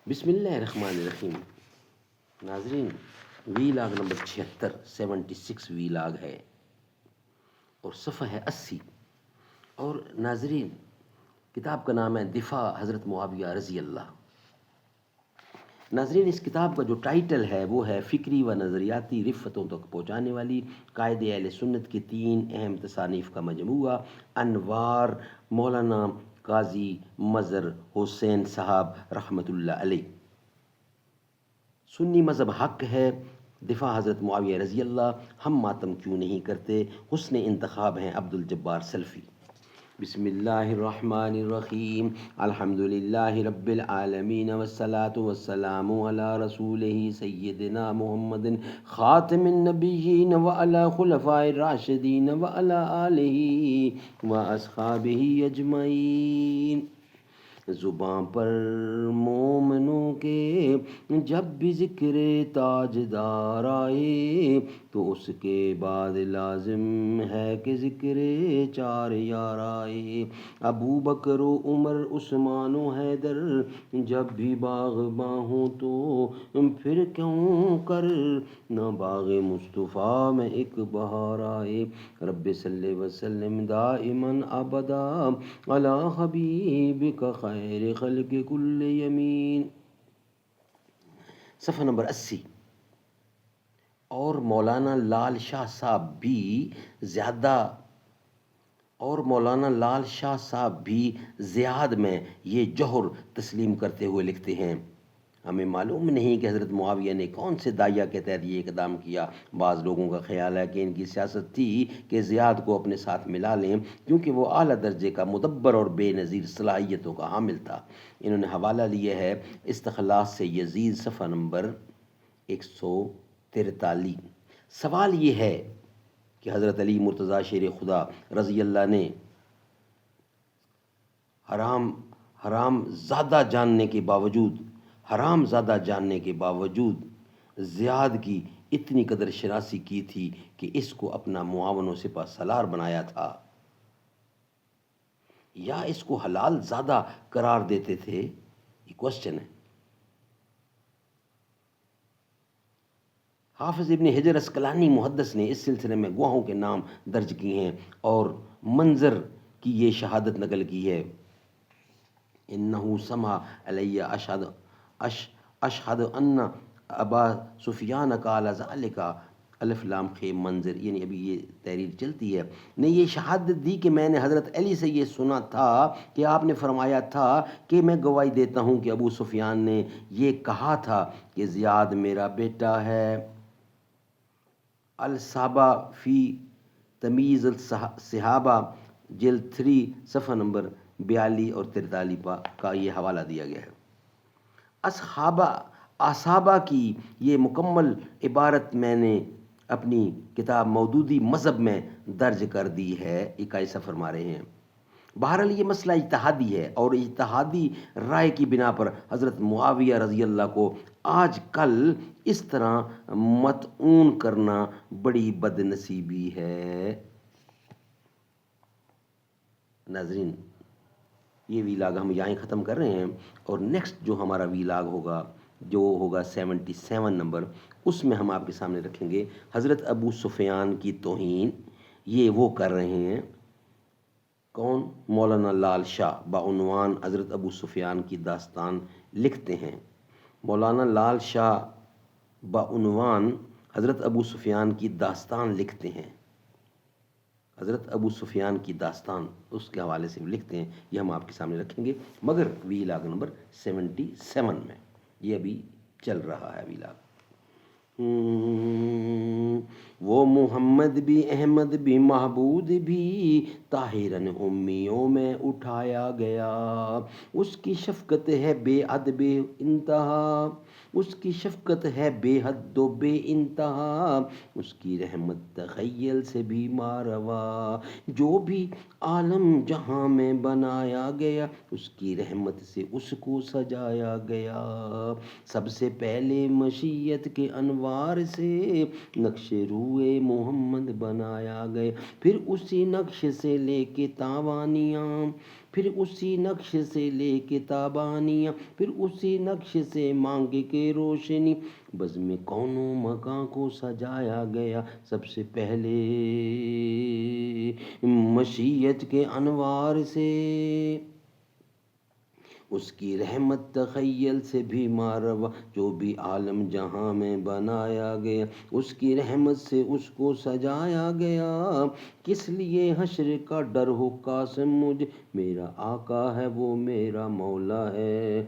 بسم اللہ الرحمن الرحیم. ناظرین، وی لاگ نمبر 76 وی لاگ ہے اور صفحہ ہے 80. اور ناظرین، کتاب کا نام ہے دفاع حضرت معاویہ رضی اللہ. ناظرین، اس کتاب کا جو ٹائٹل ہے وہ ہے فکری و نظریاتی رفتوں تک پہنچانے والی قائد اہل سنت کی 3 اہم تصانیف کا مجموعہ. انوار مولانا قاضی مظہر حسین صاحب رحمۃ اللہ علیہ. سنی مذہب حق ہے، دفاع حضرت معاویہ رضی اللہ. ہم ماتم کیوں نہیں کرتے، حسن انتخاب ہیں عبد الجبار سلفی. بسم اللہ الرحمن الرحیم. الحمد للہ رب العالمین والصلاة والسلام علی رسولہ سیدنا محمد خاتم النبیین وعلی خلفاء الراشدین وعلی آلہ واصحابہ اجمعین. زباں پر مومنوں کے جب بھی ذکر تاجدار آئے تو اس کے بعد لازم ہے کہ ذکر 4 یار آئے. ابو بکر و عمر عثمان و حیدر جب بھی باغباں ہوں تو پھر کیوں کر نہ باغ مصطفیٰ میں ایک بہار آئے. رب صلی وسلم دائما ابدا علی حبیبک خیر خلق کل یمین. صفحہ نمبر 80. اور مولانا لال شاہ صاحب بھی زیاد میں یہ جوہر تسلیم کرتے ہوئے لکھتے ہیں: ہمیں معلوم نہیں کہ حضرت معاویہ نے کون سے داعیہ کے تحت یہ اقدام کیا. بعض لوگوں کا خیال ہے کہ ان کی سیاست تھی کہ زیاد کو اپنے ساتھ ملا لیں کیونکہ وہ اعلیٰ درجے کا مدبر اور بے نظیر صلاحیتوں کا حامل تھا. انہوں نے حوالہ لیا ہے استخلاص سے یزید، صفحہ نمبر 143. سوال یہ ہے کہ حضرت علی مرتضیٰ شیر خدا رضی اللہ نے حرام زادہ جاننے کے باوجود زیاد کی اتنی قدر شناسی کی تھی کہ اس کو اپنا معاون و سپہ سالار بنایا تھا، یا اس کو حلال زادہ قرار دیتے تھے؟ یہ کوشچن ہے. حافظ ابن حجر اسقلانی محدث نے اس سلسلے میں گواہوں کے نام درج کیے ہیں اور منظر کی یہ شہادت نقل کی ہے: انہو سمع علی اشہد ان ابا سفیان قال ذلک الف لام خ منظر. یعنی ابھی یہ تحریر چلتی ہے، نے یہ شہادت دی کہ میں نے حضرت علی سے یہ سنا تھا کہ آپ نے فرمایا تھا کہ میں گواہی دیتا ہوں کہ ابو سفیان نے یہ کہا تھا کہ زیاد میرا بیٹا ہے. الصحابہ فی تمیز الصحابہ جلد 3 صفحہ نمبر 42 اور 43 کا یہ حوالہ دیا گیا ہے. اصحابہ کی یہ مکمل عبارت میں نے اپنی کتاب مودودی مذہب میں درج کر دی ہے. 21 فرما رہے ہیں. بہرحال یہ مسئلہ اجتہادی ہے اور اجتہادی رائے کی بنا پر حضرت معاویہ رضی اللہ کو آج کل اس طرح مطعون کرنا بڑی بد نصیبی ہے. ناظرین، یہ وی لاگ ہم یہاں ختم کر رہے ہیں اور نیکسٹ جو ہمارا وی لاگ ہوگا جو ہوگا 77 نمبر، اس میں ہم آپ کے سامنے رکھیں گے حضرت ابو سفیان کی توہین. یہ وہ کر رہے ہیں کون؟ مولانا لال شاہ بعنوان حضرت ابو سفیان کی داستان لکھتے ہیں. مولانا لال شاہ بعنوان حضرت ابو سفیان کی داستان لکھتے ہیں. حضرت ابو سفیان کی داستان اس کے حوالے سے لکھتے ہیں. یہ ہم آپ کے سامنے رکھیں گے مگر وی لاگ نمبر 77 میں. یہ ابھی چل رہا ہے وی لاگ. وہ محمد بھی احمد بھی محبود بھی طاہرن امیوں میں اٹھایا گیا. اس کی شفقت ہے بے حد بے انتہا، اس کی شفقت ہے بے حد و بے انتہا، اس کی رحمت تخیل سے بھی ماروا. جو بھی عالم جہاں میں بنایا گیا اس کی رحمت سے اس کو سجایا گیا. سب سے پہلے مشیت کے انوار سے نقش روئے محمد بنایا گیا، پھر اسی نقش سے لے کے تاوانیاں، پھر اسی نقش سے لے کے تابانیاں، پھر اسی نقش سے مانگ کے روشنی، بزم کون و مکان کو سجایا گیا سب سے پہلے مشیت کے انوار سے، اس کی رحمت تخیل سے بھی ماروا، جو بھی عالم جہاں میں بنایا گیا، اس کی رحمت سے اس کو سجایا گیا۔ کس لیے حشر کا ڈر ہو قاسم مجھے، میرا آقا ہے وہ میرا مولا ہے۔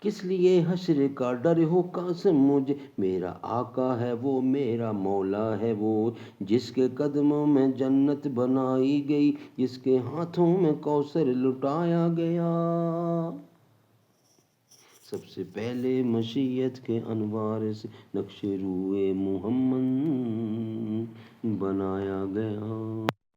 کس لیے حشر کا ڈر ہو قاسم مجھے، میرا آقا ہے وہ میرا مولا ہے، وہ جس کے قدموں میں جنت بنائی گئی، جس کے ہاتھوں میں کوثر لٹایا گیا۔ سب سے پہلے مشیت کے انوار سے نقش روئے محمد بنایا گیا۔